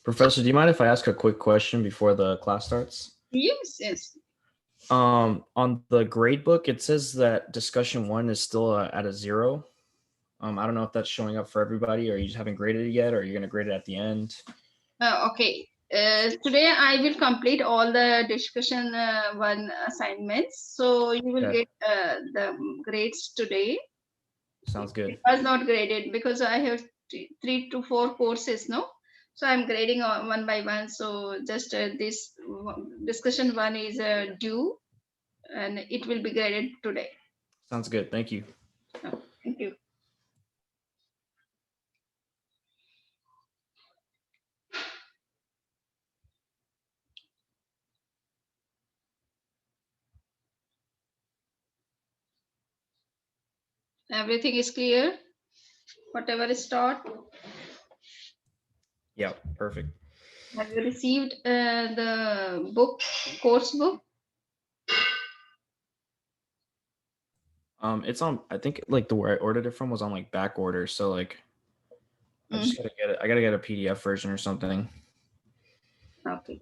Professor, do you mind if I ask a quick question before the class starts? Yes, yes. On the grade book, it says that discussion 1 is still at a 0. I don't know if that's showing up for everybody, or you just haven't graded it yet, or you're going to grade it at the end. Okay. Today I will complete all the discussion 1 assignments. So you will get the grades today. Sounds good. It was not graded because I have 3 to 4 courses, no? So I'm grading one by one. So just this discussion 1 is due, and it will be graded today. Sounds good. Thank you. Oh, thank you. Everything is clear? Whatever is taught? Yeah, perfect. Have you received the book, course book? It's on, I think like the where I ordered it from was on like back order. So like I just gotta get it. I gotta get a PDF version or something. Okay.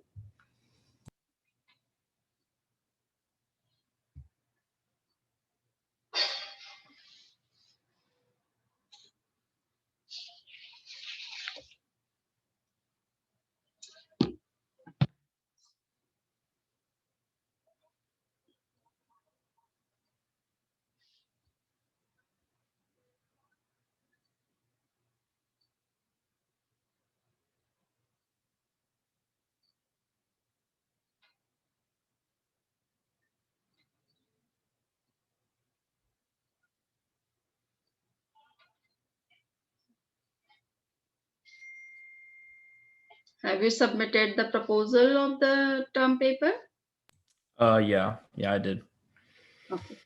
Have you submitted the proposal of the term paper? Yeah, I did. Okay.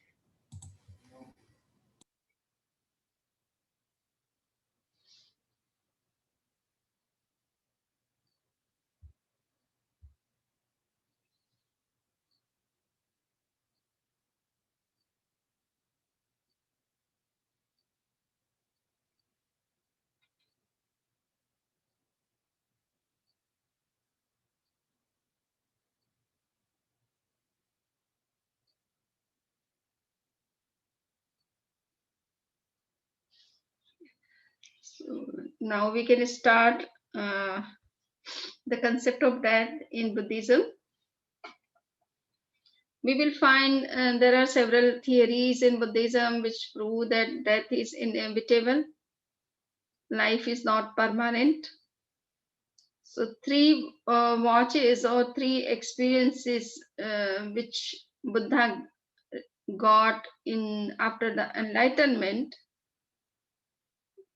So now we can start the concept of death in Buddhism. We will find there are several theories in Buddhism which prove that death is inevitable. Life is not permanent. So 3 watches or 3 experiences which Buddha got in after the enlightenment.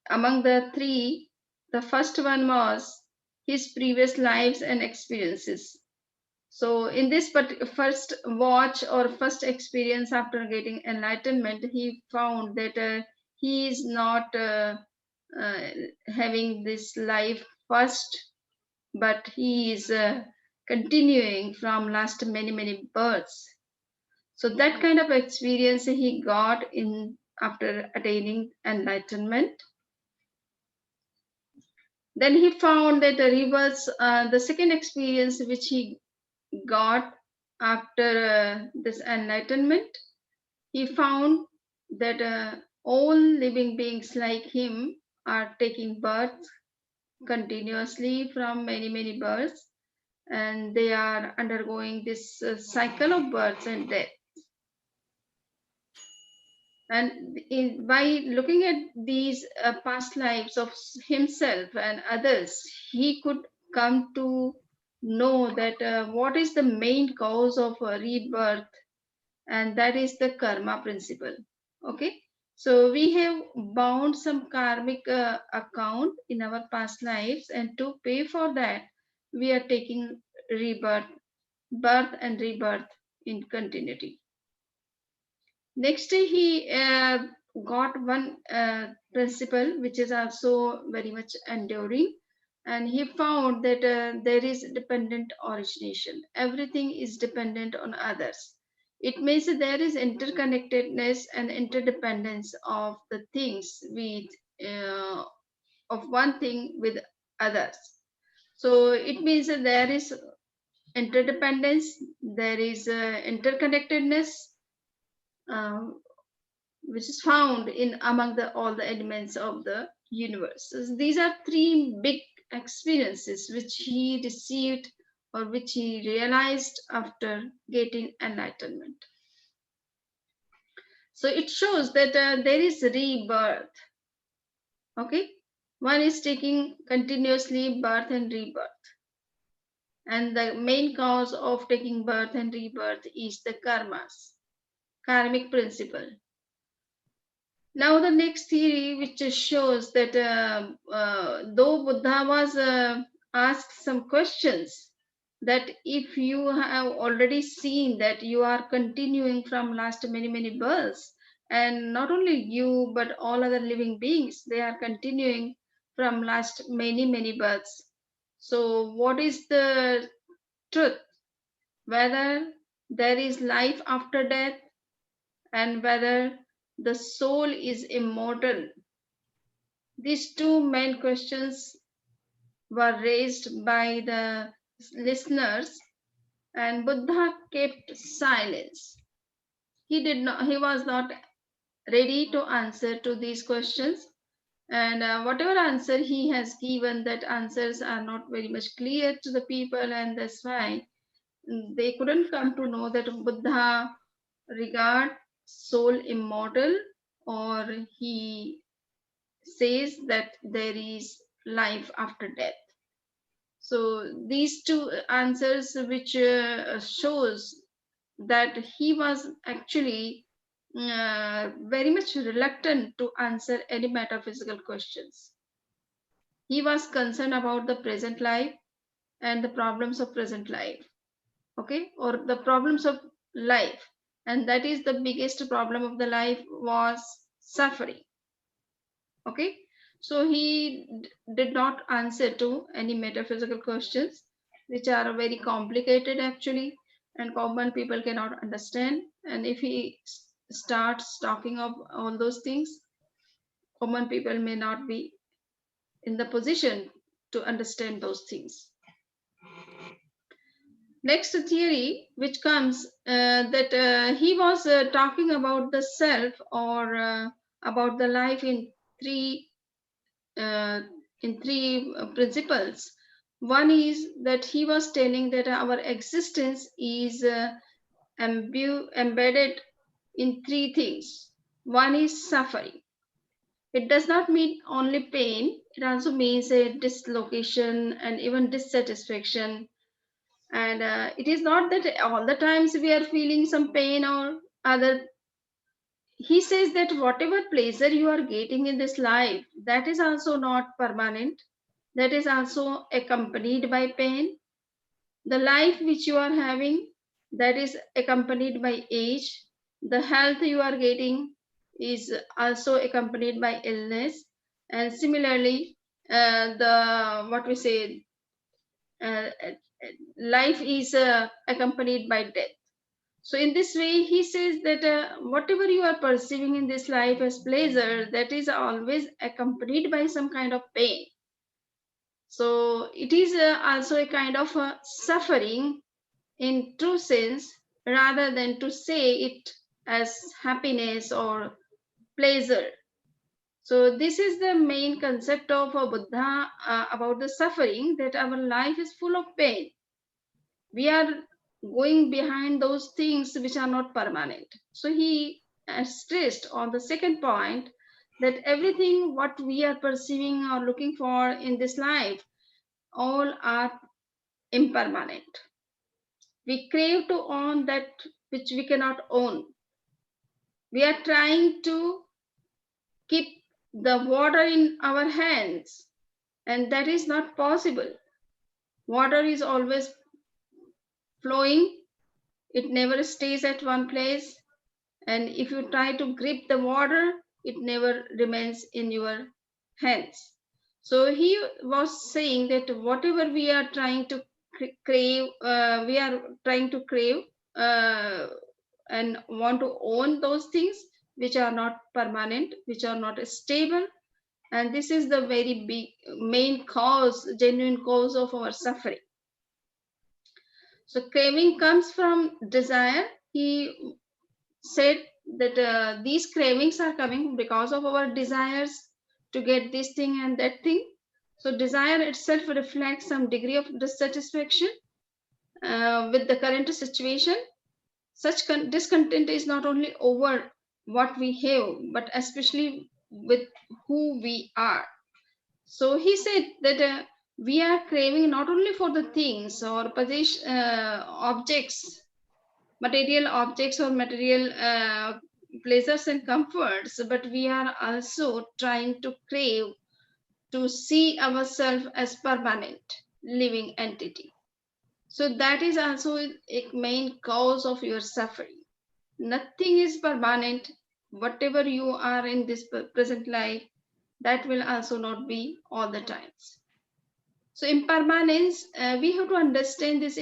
Among the 3, the first one was his previous lives and experiences. So in this first watch or first experience after getting enlightenment, he found that he is not having this life first, but he is continuing from last many births. So that kind of experience he got in after attaining enlightenment. Then he found that the rebirths, the second experience which he got after this enlightenment, he found that all living beings like him are taking birth continuously from many births, and they are undergoing this cycle of births and death. And by looking at these past lives of himself and others, he could come to know that what is the main cause of rebirth, and that is the karma principle. Okay, so we have bound some karmic account in our past lives, and to pay for that, we are taking rebirth, birth and rebirth in continuity. Next, he got one principle which is also very much enduring, and he found that there is dependent origination. Everything is dependent on others. It means that there is interconnectedness and interdependence of the things with uh, of one thing with others. So it means that there is interdependence, there is interconnectedness, uh, which is found in among the all the elements of the universe. So these are three big experiences which he received or which he realized after getting enlightenment. So it shows that there is rebirth. Okay, one is taking continuously birth and rebirth, and the main cause of taking birth and rebirth is the karmas, karmic principle. Now the next theory, which shows that though Buddha was asked some questions, that if you have already seen that you are continuing from last many births, and not only you but all other living beings, they are continuing from last many births. So what is the truth? Whether there is life after death and whether the soul is immortal. These two main questions were raised by the listeners, and Buddha kept silence. He was not ready to answer to these questions, and whatever answer he has given, that answers are not very much clear to the people, and that's why they couldn't come to know that Buddha regard soul immortal, or he says that there is life after death. So these two answers, which shows that he was actually very much reluctant to answer any metaphysical questions. He was concerned about the present life and the problems of present life, okay, or the problems of life, and that is the biggest problem of the life was suffering. Okay, so he did not answer to any metaphysical questions which are very complicated actually, and common people cannot understand. And if he starts talking of all those things, common people may not be in the position to understand those things. Next theory which comes that he was talking about the self, or about the life three uh, in three principles. One is that he was telling that our existence is embedded in three things. One is suffering. It does not mean only pain, it also means a dislocation and even dissatisfaction. And it is not that all the times we are feeling some pain or other. He says that whatever pleasure you are getting in this life, that is also not permanent, that is also accompanied by pain. The life which you are having, that is accompanied by age. The health you are getting is also accompanied by illness. And similarly, the what we say, life is accompanied by death. So in this way, he says that whatever you are perceiving in this life as pleasure, that is always accompanied by some kind of pain. So it is also a kind of suffering in true sense, rather than to say it as happiness or pleasure. So this is the main concept of Buddha about the suffering, that our life is full of pain. We are going behind those things which are not permanent. So he stressed on the second point that everything what we are perceiving or looking for in this life, all are impermanent. We crave to own that which we cannot own. We are trying to keep the water in our hands, and that is not possible. Water is always flowing, it never stays at one place. And if you try to grip the water, it never remains in your hands. So he was saying that whatever we are trying to crave, we are trying to crave uh, and want to own those things which are not permanent, which are not stable. And this is the very big main cause, genuine cause of our suffering. So craving comes from desire. He said that these cravings are coming because of our desires to get this thing and that thing. So desire itself reflects some degree of dissatisfaction with the current situation. Such discontent is not only over what we have, but especially with who we are. So he said that we are craving not only for the things or position, objects, material objects or material pleasures and comforts, but we are also trying to crave to see ourselves as permanent living entity. So that is also a main cause of your suffering. Nothing is permanent. Whatever you are in this present life, that will also not be all the times. So impermanence, we have to understand this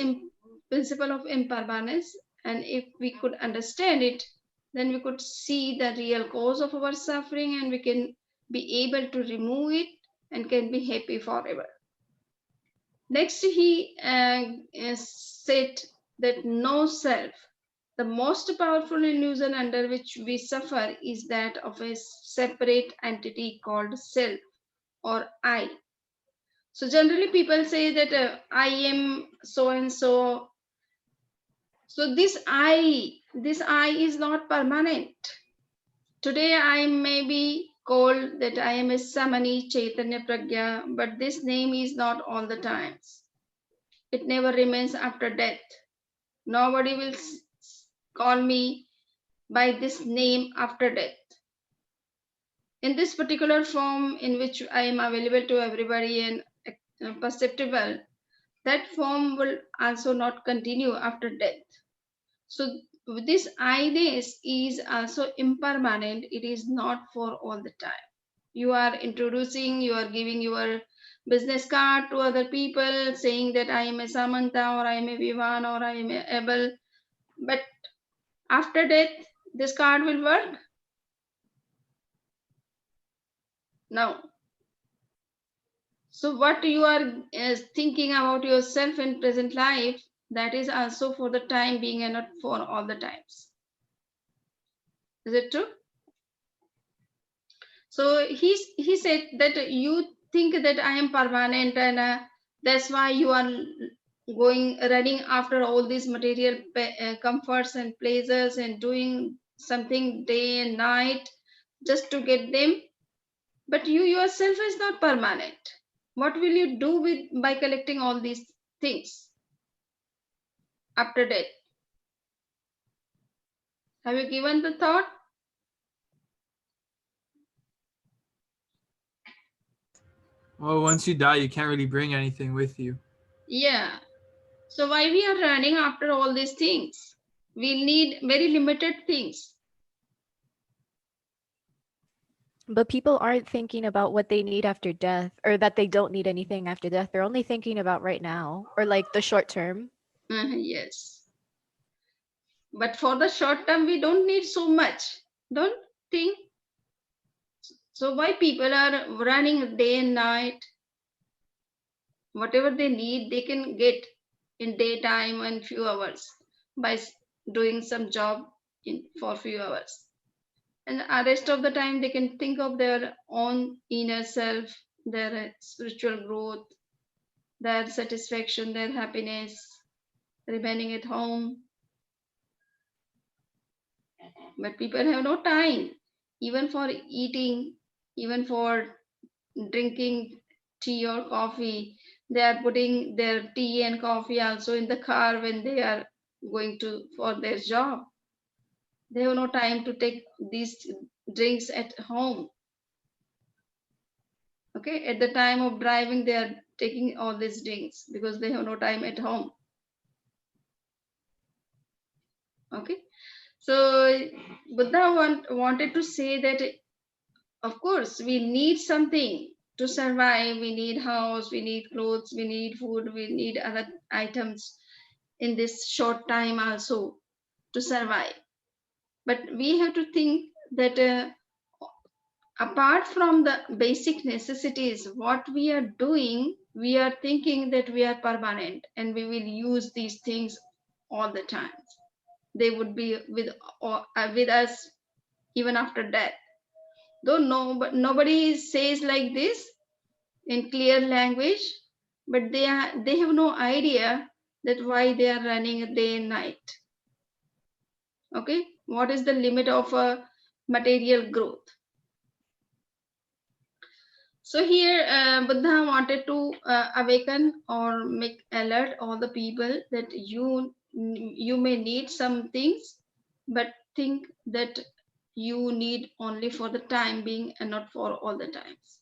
principle of impermanence, and if we could understand it, then we could see the real cause of our suffering, and we can be able to remove it and can be happy forever. Next, he said that no self. The most powerful illusion under which we suffer is that of a separate entity called self or I. So generally people say that I am so and so. So this I is not permanent. Today I may be called that I am a Samani Chaitanya Prajna, but this name is not all the times. It never remains after death. Nobody will call me by this name after death. In this particular form in which I am available to everybody and perceptible, that form will also not continue after death. So this I-ness is also impermanent. It is not for all the time. You are introducing, you are giving your business card to other people saying that I am a Samantha or I am a Vivan or I am a Abel. But after death, this card will work? No. So what you are thinking about yourself in present life, that is also for the time being and not for all the times. Is it true? So he said that you think that I am permanent and that's why you are running after all these material comforts and pleasures and doing something day and night just to get them. But you yourself is not permanent. What will you do with by collecting all these things after death? Have you given the thought? Well, once you die, you can't really bring anything with you. Yeah. So why we are running after all these things? We need very limited things. But people aren't thinking about what they need after death or that they don't need anything after death. They're only thinking about right now or like the short term. Yes. But for the short term, we don't need so much. Don't think. So why people are running day and night? Whatever they need, they can get in daytime and few hours by doing some job in for few hours. And the rest of the time, they can think of their own inner self, their spiritual growth, their satisfaction, their happiness, remaining at home. But people have no time, even for eating, even for drinking tea or coffee. They are putting their tea and coffee also in the car when they are going to for their job. They have no time to take these drinks at home. Okay, at the time of driving, they are taking all these drinks because they have no time at home. Okay, So Buddha wanted to say that, of course, we need something to survive. We need house, we need clothes, we need food, we need other items in this short time also to survive. But we have to think that apart from the basic necessities, what we are doing, we are thinking that we are permanent and we will use these things all the time. They would be with us even after death. Though no, but nobody says like this in clear language, but they have no idea that why they are running day and night. Okay, what is the limit of material growth? So here Buddha wanted to awaken or make alert all the people that you may need some things, but think that you need only for the time being and not for all the times.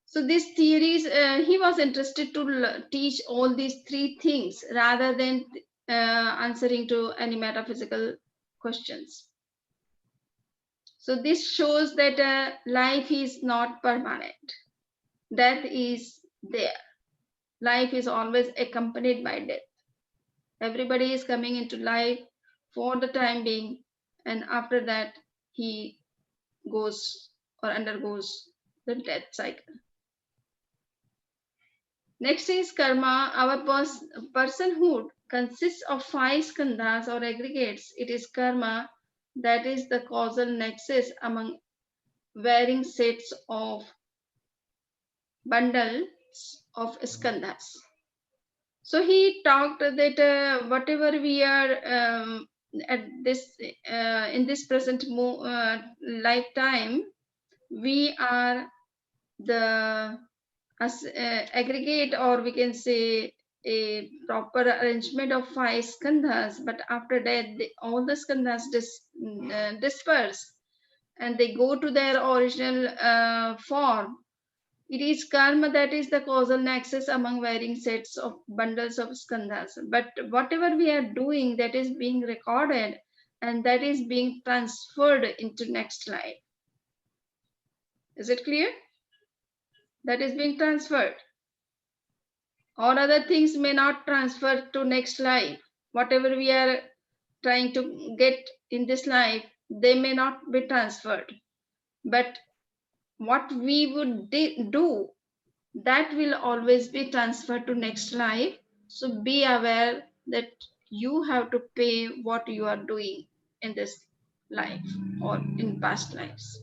So these theories, he was interested to teach all these three things rather than answering to any metaphysical questions. So this shows that life is not permanent. Death is there. Life is always accompanied by death. Everybody is coming into life for the time being, and after that, he goes or undergoes the death cycle. Next is karma. Our personhood consists of 5 skandhas or aggregates. It is karma that is the causal nexus among varying sets of bundles of skandhas. So he talked that whatever we are at this in this present lifetime, we are the aggregate, or we can say a proper arrangement of 5 skandhas. But after that, all the skandhas disperse and they go to their original form. It is karma that is the causal nexus among varying sets of bundles of skandhas. But whatever we are doing, that is being recorded and that is being transferred into next life. Is it clear? That is being transferred. Or other things may not transfer to next life. Whatever we are trying to get in this life, they may not be transferred. But what we would do, that will always be transferred to next life. So be aware that you have to pay what you are doing in this life or in past lives.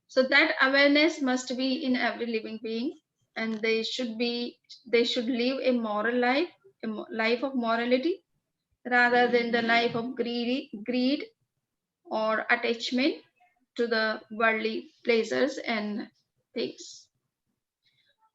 So that awareness must be in every living being, and they should live a moral life, a life of morality, rather than the life of greed or attachment to the worldly pleasures and things.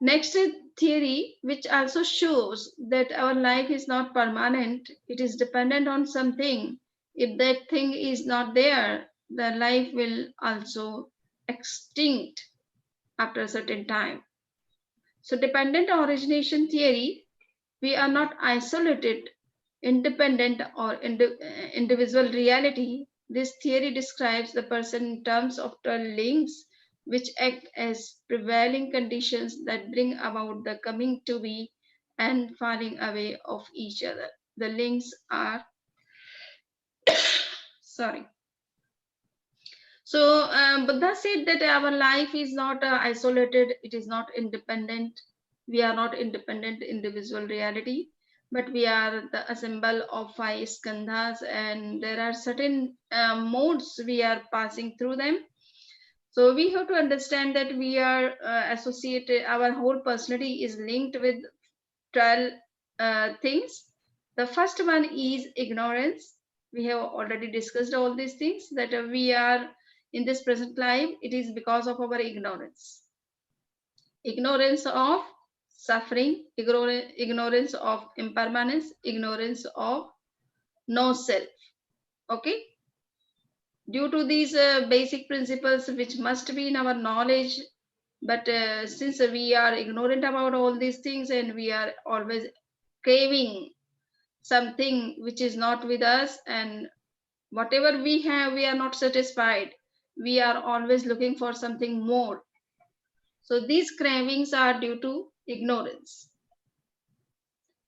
Next is theory, which also shows that our life is not permanent. It is dependent on something. If that thing is not there, the life will also extinct after a certain time. So dependent origination theory, we are not isolated, independent or individual reality. This theory describes the person in terms of the links which act as prevailing conditions that bring about the coming to be and falling away of each other. The links are, sorry. So Buddha said that our life is not isolated, it is not independent. We are not independent individual reality, but we are the assemble of 5 skandhas, and there are certain modes we are passing through them. So we have to understand that we are associated, our whole personality is linked with 12 things. The first one is ignorance. We have already discussed all these things, that we are in this present life, it is because of our ignorance. Ignorance of suffering, ignorance of impermanence, ignorance of no self. Okay? Due to these basic principles which must be in our knowledge, but since we are ignorant about all these things and we are always craving something which is not with us, and whatever we have, we are not satisfied. We are always looking for something more. So these cravings are due to ignorance.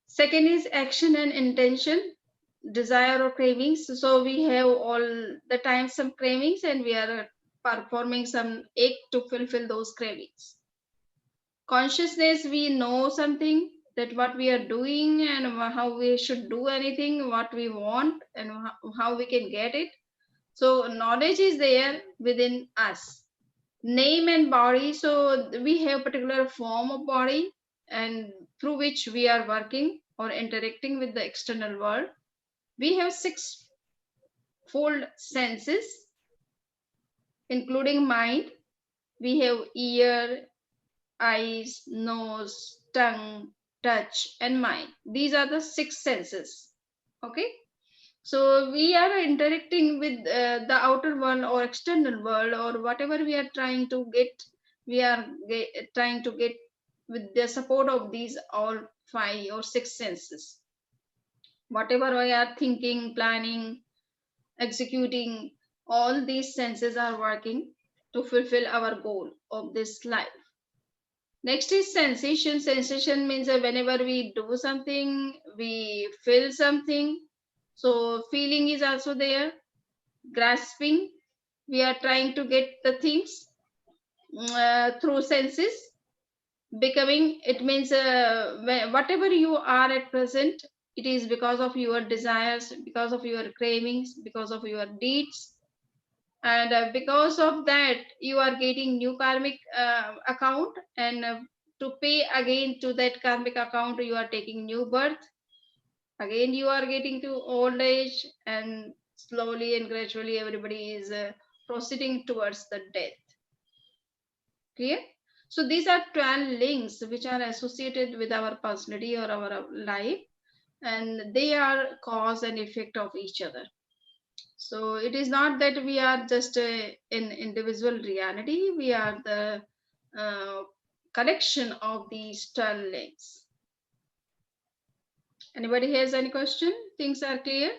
Second is action and intention, desire or cravings. So we have all the time some cravings, and we are performing some act to fulfill those cravings. Consciousness, we know something, that what we are doing and how we should do anything, what we want and how we can get it. So knowledge is there within us. Name and body, so we have particular form of body, and through which we are working or interacting with the external world. We have six fold senses, including mind. We have ear, eyes, nose, tongue, touch, and mind. These are the six senses. Okay. So we are interacting with the outer world or external world, or whatever we are trying to get, we are trying to get with the support of these all five or six senses. Whatever we are thinking, planning, executing, all these senses are working to fulfill our goal of this life. Next is sensation. Sensation means that whenever we do something, we feel something. So feeling is also there. Grasping, we are trying to get the things through senses. Becoming, it means whatever you are at present, it is because of your desires, because of your cravings, because of your deeds, and because of that you are getting new karmic account, and to pay again to that karmic account, you are taking new birth. Again you are getting to old age, and slowly and gradually everybody is proceeding towards the death. Clear? So these are 12 links which are associated with our personality or our life, and they are cause and effect of each other. So it is not that we are just an individual reality, we are the uh, collection of these 12 links. Anybody has any question? Things are clear?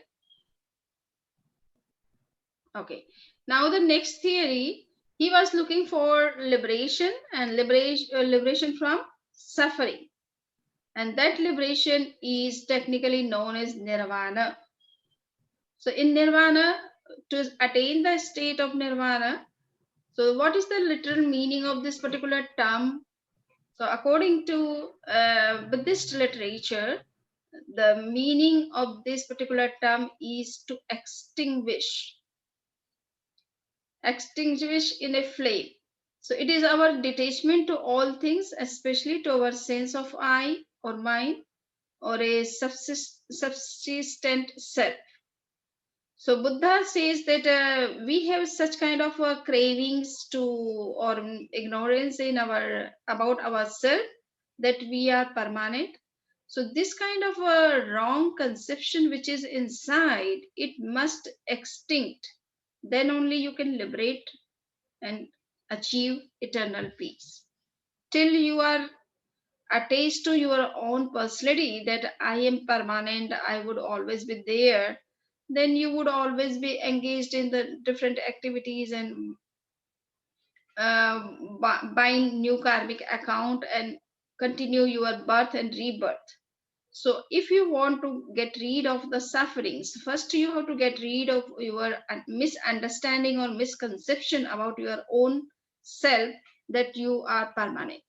Okay. Now the next theory, he was looking for liberation, and liberation from suffering. And that liberation is technically known as nirvana. So in nirvana, to attain the state of nirvana, so what is the literal meaning of this particular term? So according to Buddhist literature, the meaning of this particular term is to extinguish in a flame. So it is our detachment to all things, especially to our sense of I or mine, or a subsistent self. So Buddha says that we have such kind of cravings to, or ignorance in our about ourselves, that we are permanent. So this kind of wrong conception which is inside, it must extinct. Then only you can liberate and achieve eternal peace. Till you are attached to your own personality, that I am permanent, I would always be there, then you would always be engaged in the different activities and buying new karmic account and continue your birth and rebirth. So if you want to get rid of the sufferings, first you have to get rid of your misunderstanding or misconception about your own self, that you are permanent.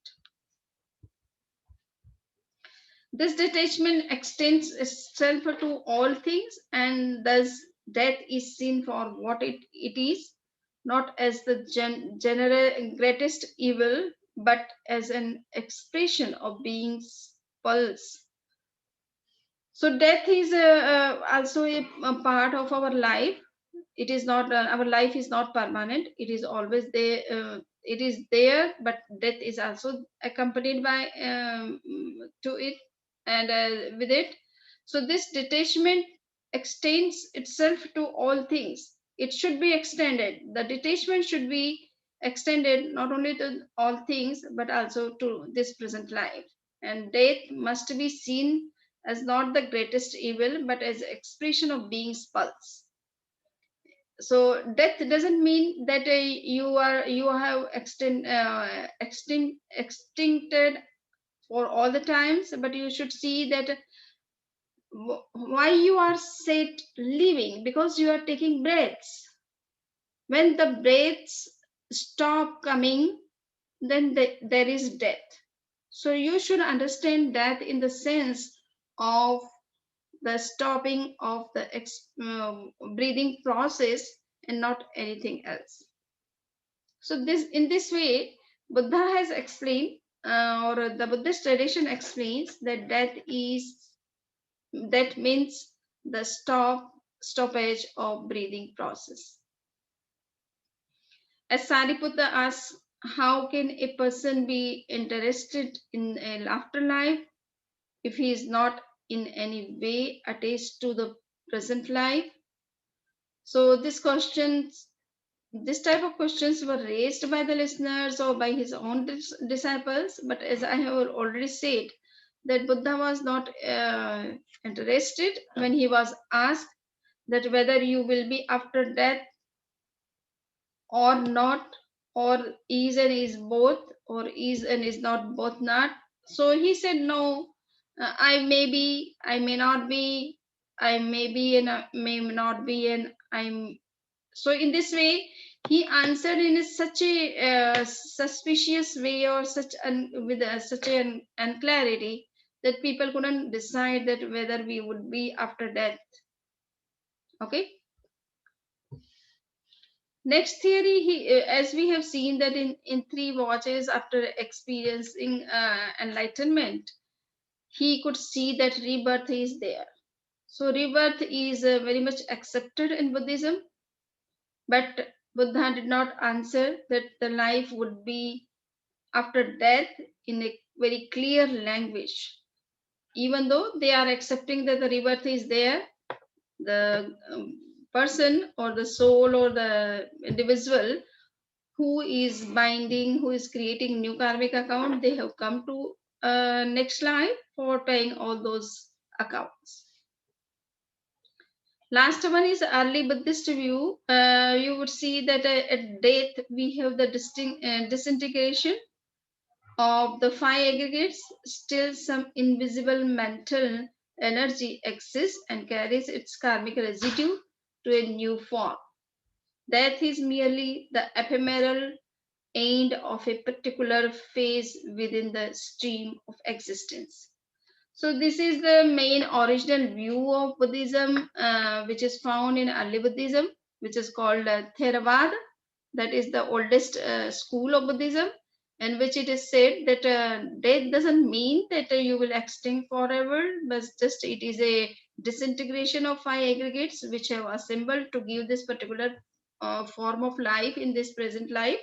This detachment extends itself to all things, and thus death is seen for what it is, not as the general greatest evil, but as an expression of being's pulse. So death is also a part of our life. It is not, our life is not permanent. It is always there. It is there, but death is also accompanied by to it, and with it. So this detachment extends itself to all things. It should be extended. The detachment should be extended not only to all things, but also to this present life. And death must be seen as not the greatest evil, but as expression of being's pulse. So death doesn't mean that you have extincted for all the times, but you should see that why you are set living, because you are taking breaths. When the breaths stop coming, then there is death. So you should understand that in the sense of the stopping of the breathing process and not anything else. So this, in this way, Buddha has explained, or the Buddhist tradition explains that that means the stoppage of breathing process. As Sariputta asks, how can a person be interested in an afterlife if he is not in any way attached to the present life? So this type of questions were raised by the listeners or by his own disciples. But as I have already said, that Buddha was not interested when he was asked that whether you will be after death or not, or is and is both, or is and is not both not. So he said, no, I may be, I may not be, I may be and I may not be, and I'm. So in this way, he answered in such a suspicious way, or with such an unclarity, that people couldn't decide that whether we would be after death. Okay. Next theory, as we have seen that in 3 watches after experiencing enlightenment, he could see that rebirth is there. So rebirth is very much accepted in Buddhism, but Buddha did not answer that the life would be after death in a very clear language. Even though they are accepting that the rebirth is there, the person or the soul or the individual who is binding, who is creating new karmic account, they have come to next life for paying all those accounts. Last one is early Buddhist view. You would see that at death we have the disintegration of the 5 aggregates. Still some invisible mental energy exists and carries its karmic residue to a new form. Death is merely the ephemeral end of a particular phase within the stream of existence. So this is the main original view of Buddhism, which is found in early Buddhism, which is called Theravada. That is the oldest school of Buddhism, in which it is said that death doesn't mean that you will extinct forever, but just it is a disintegration of 5 aggregates which have assembled to give this particular form of life in this present life.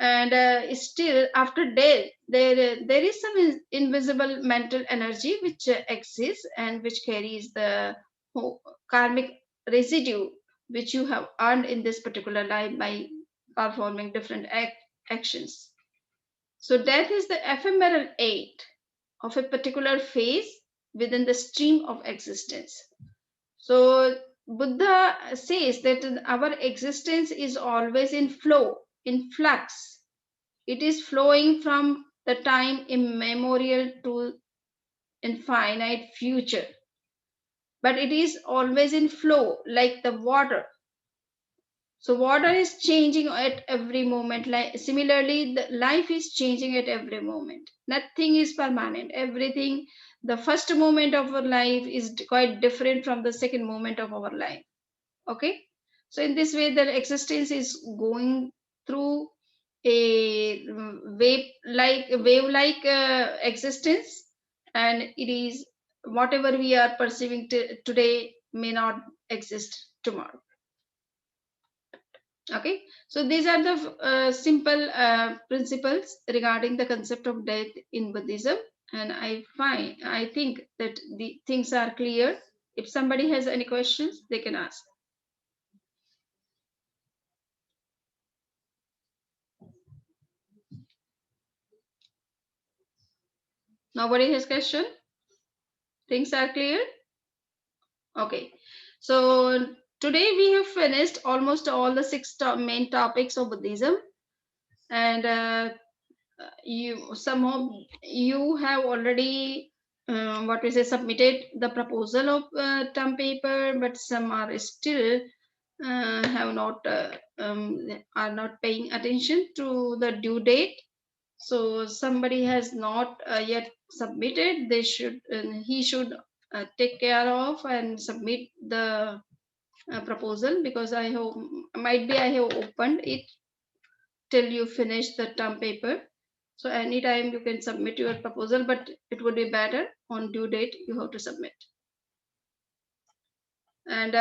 And still after death there is some invisible mental energy which exists and which carries the karmic residue which you have earned in this particular life by performing different actions. So death is the ephemeral aid of a particular phase within the stream of existence. So Buddha says that our existence is always in flow, in flux. It is flowing from the time immemorial to infinite future. But it is always in flow, like the water. So water is changing at every moment. Like similarly, the life is changing at every moment. Nothing is permanent. Everything, the first moment of our life is quite different from the second moment of our life. Okay. So in this way, the existence is going through a wave like existence, and it is whatever we are perceiving today may not exist tomorrow. Okay, so these are the simple principles regarding the concept of death in Buddhism, and I think that the things are clear. If somebody has any questions, they can ask. Nobody has question? Things are clear? Okay. So today we have finished almost all the six main topics of Buddhism, and some of you have already what we say submitted the proposal of term paper, but some are still have not are not paying attention to the due date. So somebody has not yet submitted. They should he should take care of and submit the proposal, because I have might be I have opened it till you finish the term paper. So anytime you can submit your proposal, but it would be better on due date you have to submit. And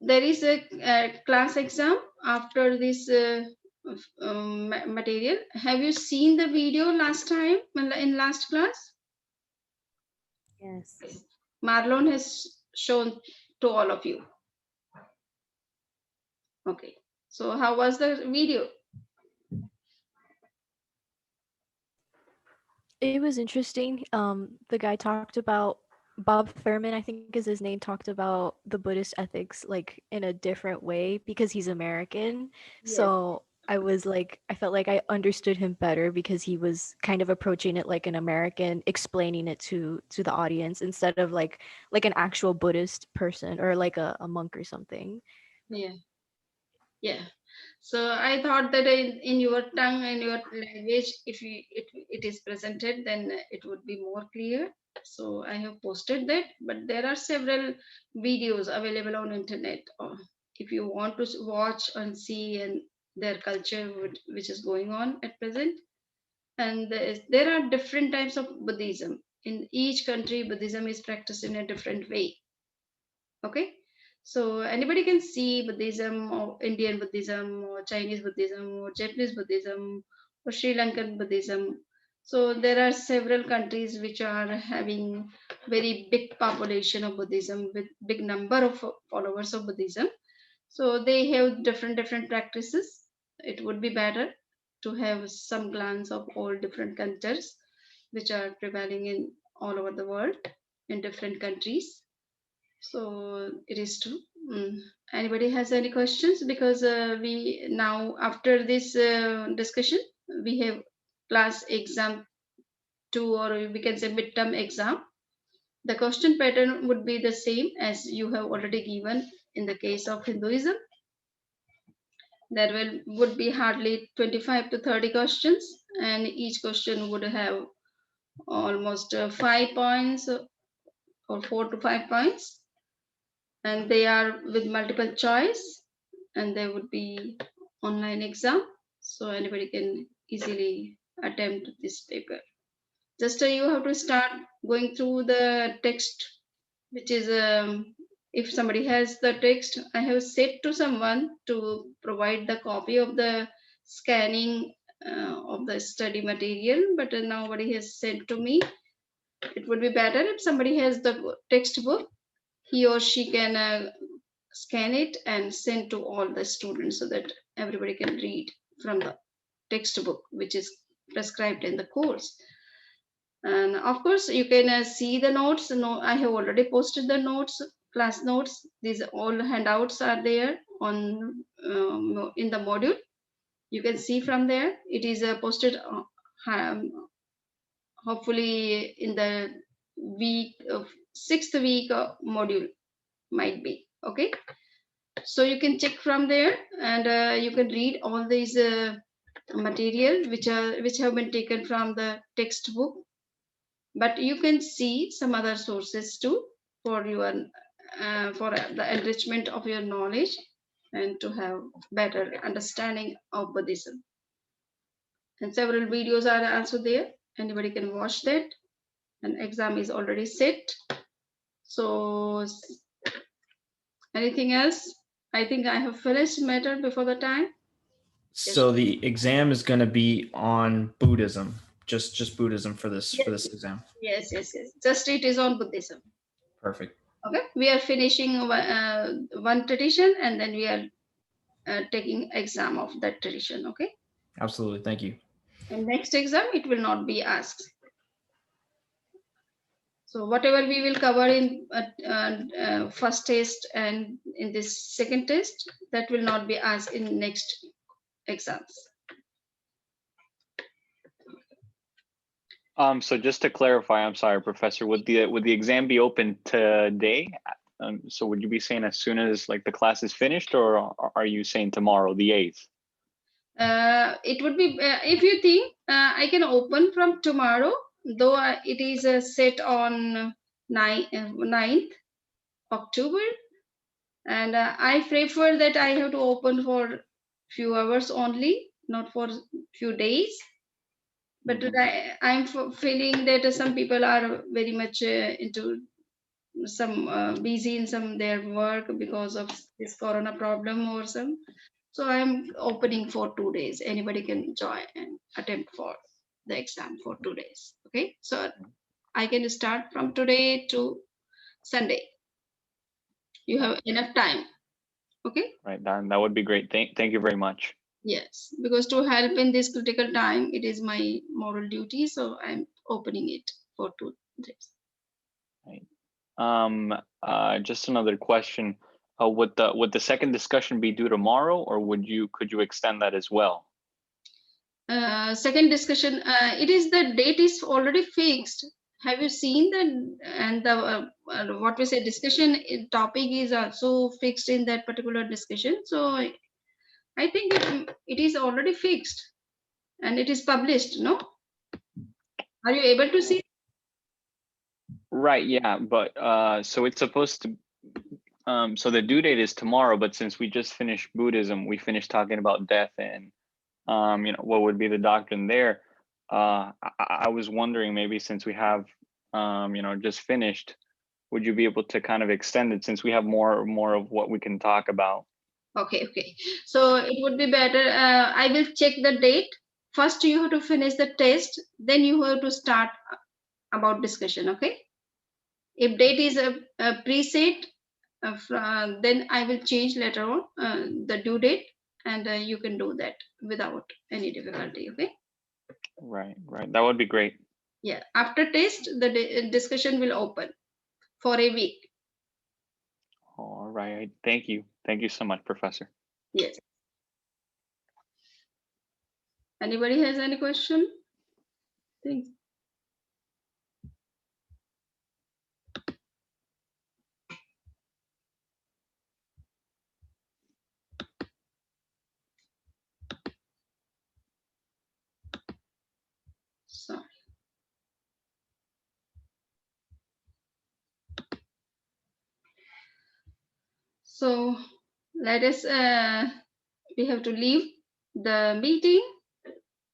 there is a class exam after this material. Have you seen the video last time in last class? Yes. Marlon has shown to all of you. Okay. So how was the video? It was interesting. The guy talked about Bob Thurman, I think is his name, talked about the Buddhist ethics like in a different way because he's American. Yes. So I felt like I understood him better because he was kind of approaching it like an American, explaining it to the audience instead of like an actual Buddhist person or like a monk or something. Yeah. Yeah. So I thought that in your tongue and your language, if it is presented, then it would be more clear. So I have posted that, but there are several videos available on internet. If you want to watch and see and their culture which is going on at present, and there are different types of Buddhism. In each country, Buddhism is practiced in a different way. Okay, so anybody can see Buddhism or Indian Buddhism or Chinese Buddhism or Japanese Buddhism or Sri Lankan Buddhism. So there are several countries which are having very big population of Buddhism with big number of followers of Buddhism. So they have different practices. It would be better to have some glance of all different cultures which are prevailing in all over the world in different countries. So it is true. Anybody has any questions? Because we now, after this discussion, we have class exam 2, or we can say midterm exam. The question pattern would be the same as you have already given in the case of Hinduism. There would be hardly 25 to 30 questions, and each question would have almost 5 points or 4 to 5 points, and they are with multiple choice, and there would be online exam, so anybody can easily attempt this paper. Just you have to start going through the text, which is if somebody has the text, I have said to someone to provide the copy of the scanning of the study material, but nobody has sent to me. It would be better if somebody has the textbook, he or she can scan it and send to all the students so that everybody can read from the textbook which is prescribed in the course. And of course you can see the notes. No, I have already posted the notes, class notes. These all handouts are there on in the module. You can see from there. It is posted hopefully in the week of sixth week module might be. Okay, so you can check from there, and you can read all these material which have been taken from the textbook, but you can see some other sources too for your for the enrichment of your knowledge and to have better understanding of Buddhism. And several videos are also there, anybody can watch that, and exam is already set. So anything else? I think I have finished matter before the time. So the exam is going to be on Buddhism, just Buddhism for this exam. Yes. Just it is on Buddhism. Perfect. Okay, we are finishing one tradition, and then we are taking exam of that tradition. Okay. Absolutely. Thank you. And next exam, it will not be asked. So whatever we will cover in first test and in this second test, that will not be asked in next exams. So just to clarify, I'm sorry, Professor, would the exam be open today? So would you be saying as soon as like the class is finished, or are you saying tomorrow, the 8th? It would be, if you think I can open from tomorrow, though it is set on 9th October, and I prefer that I have to open for few hours only, not for few days. But I'm feeling that some people are very much into some busy in some their work because of this corona problem or some. So I'm opening for 2 days. Anybody can join and attempt for the exam for 2 days. Okay, so I can start from today to Sunday. You have enough time. Okay. Right, that would be great. Thank you very much. Yes, because to help in this critical time, it is my moral duty. So I'm opening it for 2 days. Right. Just another question. Would the second discussion be due tomorrow, or could you extend that as well? Second discussion, it is the date is already fixed. Have you seen that? And the what we say discussion topic is also fixed in that particular discussion. So I think it is already fixed and it is published. No, are you able to see? Right. Yeah. But so it's supposed to. So the due date is tomorrow, but since we just finished Buddhism, we finished talking about death and what would be the doctrine there. I was wondering, maybe since we have just finished, would you be able to kind of extend it since we have more of what we can talk about? Okay. So it would be better. I will check the date. First, you have to finish the test. Then you have to start about discussion. Okay. If date is a preset, then I will change later on the due date, and you can do that without any difficulty. Okay. Right. That would be great. Yeah. After test, the discussion will open for a week. All right. Thank you so much, Professor. Yes. Anybody has any question? Thanks. Sorry. So let us, we have to leave the meeting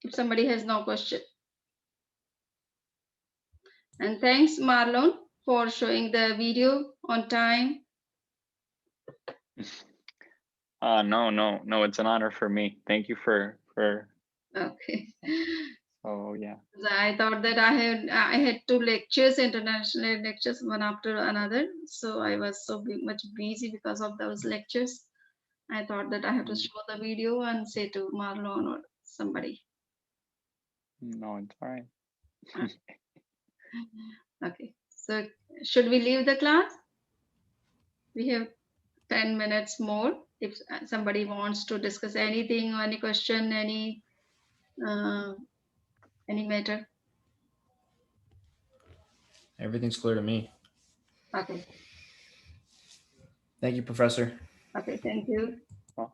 if somebody has no question. And thanks, Marlon, for showing the video on time. No, it's an honor for me. Thank you for Okay. Oh yeah. I thought that I had 2 lectures, international lectures, one after another. So I was so much busy because of those lectures. I thought that I have to show the video and say to Marlon or somebody. No, it's all right. Okay. So should we leave the class? We have 10 minutes more. If somebody wants to discuss anything or any question, any matter. Everything's clear to me. Okay. Thank you, Professor. Okay. Thank you. All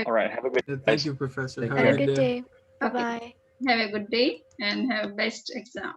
right. Have a good. Thank you, Professor. Take Have care. a good day. Bye Okay. bye. Have a good day and have best exam.